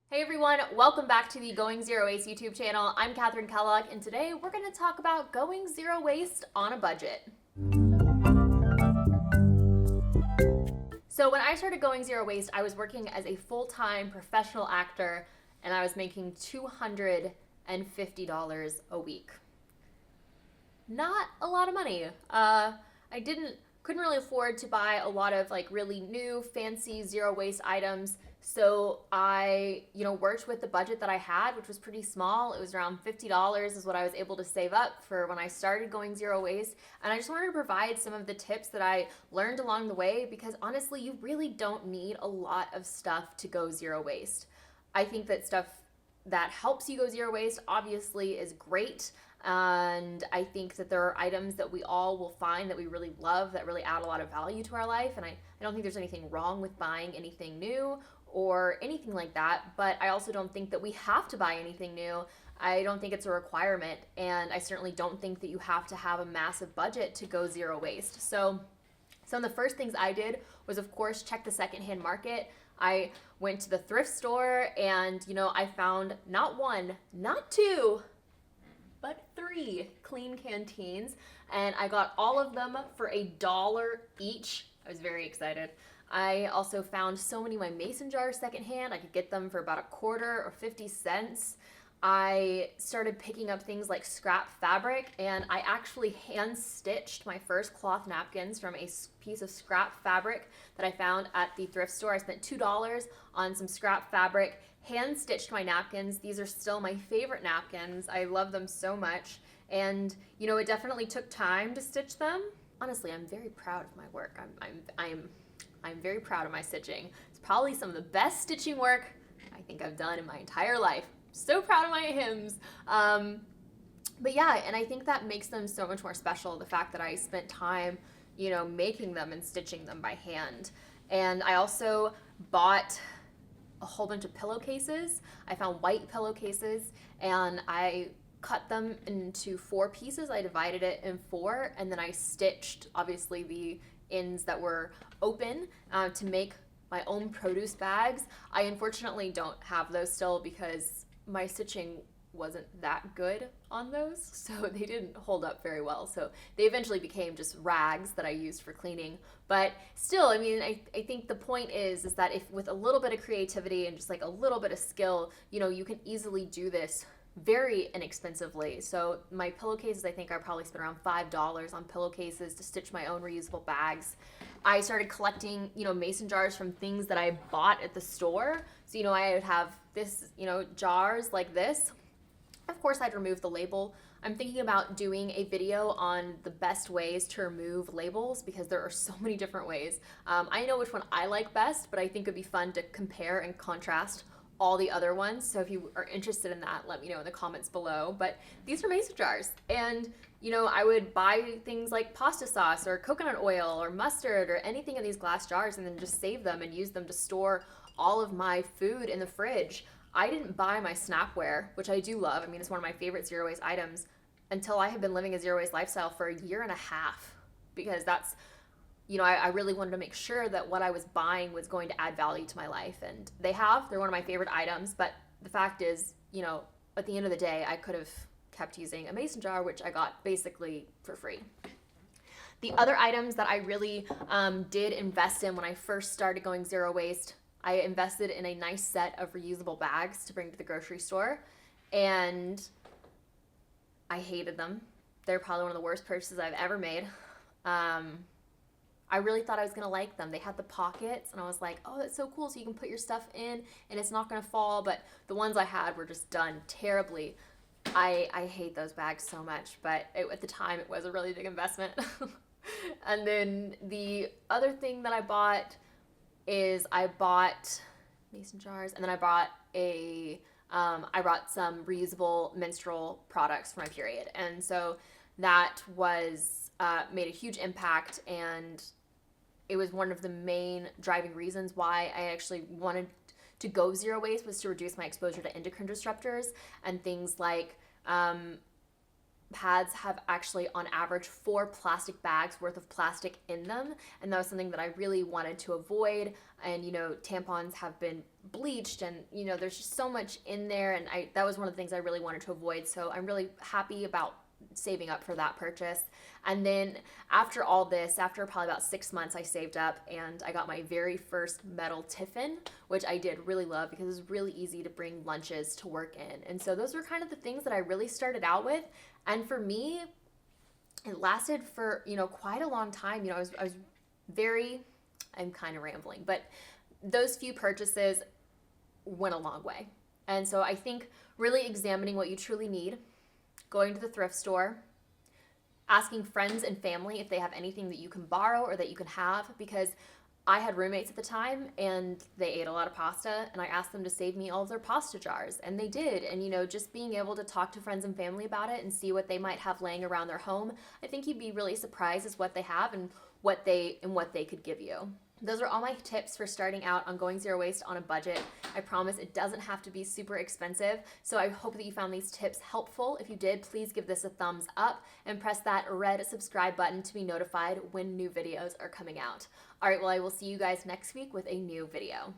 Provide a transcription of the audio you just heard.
Hey everyone, welcome back to the Going Zero Waste YouTube channel. I'm Kathryn Kellogg, and today we're going to talk about going zero waste on a budget. So when I started going zero waste, I was working as a full-time professional actor, and I was making $250 a week. Not a lot of money. Couldn't really afford to buy a lot of like really new fancy zero waste items. So I, worked with the budget that I had, which was pretty small. It was around $50 is what I was able to save up for when I started going zero waste. And I just wanted to provide some of the tips that I learned along the way because honestly, you really don't need a lot of stuff to go zero waste. I think that stuff that helps you go zero waste obviously is great. And I think that there are items that we all will find that we really love that really add a lot of value to our life. And I don't think there's anything wrong with buying anything new or anything like that. But I also don't think that we have to buy anything new. I don't think it's a requirement. And I certainly don't think that you have to have a massive budget to go zero waste. So some of the first things I did was, of course, check the secondhand market. I went to the thrift store and, I found not one, not two, but 3 clean canteens, and I got all of them for $1 each. I was very excited. I also found so many of my mason jars secondhand. I could get them for about $0.25 or 50 cents. I started picking up things like scrap fabric, and I actually hand stitched my first cloth napkins from a piece of scrap fabric that I found at the thrift store. I spent $2 on some scrap fabric, hand stitched my napkins. These are still my favorite napkins. I love them so much. And it definitely took time to stitch them. Honestly, I'm very proud of my work. I'm very proud of my stitching. It's probably some of the best stitching work I think I've done in my entire life. So proud of my hymns. But yeah, and I think that makes them so much more special, the fact that I spent time, making them and stitching them by hand. And I also bought a whole bunch of pillowcases. I found white pillowcases and I cut them into 4 pieces. I divided it in 4 and then I stitched obviously the ends that were open to make my own produce bags. I unfortunately don't have those still because my stitching wasn't that good on those, so they didn't hold up very well. So they eventually became just rags that I used for cleaning. But still, I think the point is that if with a little bit of creativity and just like a little bit of skill, you can easily do this very inexpensively. So my pillowcases, I think I probably spent around $5 on pillowcases to stitch my own reusable bags. I started collecting, mason jars from things that I bought at the store. So, I would have this, jars like this. Of course, I'd remove the label. I'm thinking about doing a video on the best ways to remove labels because there are so many different ways. I know which one I like best, but I think it'd be fun to compare and contrast all the other ones. So if you are interested in that, let me know in the comments below. But these are mason jars. And, I would buy things like pasta sauce or coconut oil or mustard or anything in these glass jars and then just save them and use them to store all of my food in the fridge. I didn't buy my Snapware, which I do love. It's one of my favorite zero waste items, until I had been living a zero waste lifestyle for 1.5 years because that's, I really wanted to make sure that what I was buying was going to add value to my life. And they're one of my favorite items. But the fact is, at the end of the day, I could have kept using a mason jar, which I got basically for free. The other items that I really did invest in when I first started going zero waste, I invested in a nice set of reusable bags to bring to the grocery store, and I hated them. They're probably one of the worst purchases I've ever made. I really thought I was going to like them. They had the pockets, and I was like, oh, that's so cool, so you can put your stuff in, and it's not going to fall, but the ones I had were just done terribly. I hate those bags so much, but at the time, it was a really big investment. And then the other thing that I bought is I bought mason jars, and then I bought some reusable menstrual products for my period. And so that was made a huge impact, and it was one of the main driving reasons why I actually wanted to go zero waste, was to reduce my exposure to endocrine disruptors and things like pads have actually on average 4 plastic bags worth of plastic in them, and that was something that I really wanted to avoid. And tampons have been bleached, and there's just so much in there, and that was one of the things I really wanted to avoid. So I'm really happy about saving up for that purchase. And then after all this, after probably about 6 months, I saved up and I got my very first metal tiffin, which I did really love because it was really easy to bring lunches to work in. And so those were kind of the things that I really started out with. And for me, it lasted for, quite a long time. I'm kind of rambling, but those few purchases went a long way. And so I think really examining what you truly need, going to the thrift store, asking friends and family if they have anything that you can borrow or that you can have, because I had roommates at the time and they ate a lot of pasta, and I asked them to save me all of their pasta jars, and they did. And just being able to talk to friends and family about it and see what they might have laying around their home, I think you'd be really surprised as what they have and what they could give you. Those are all my tips for starting out on going zero waste on a budget. I promise it doesn't have to be super expensive. So I hope that you found these tips helpful. If you did, please give this a thumbs up and press that red subscribe button to be notified when new videos are coming out. All right, well, I will see you guys next week with a new video.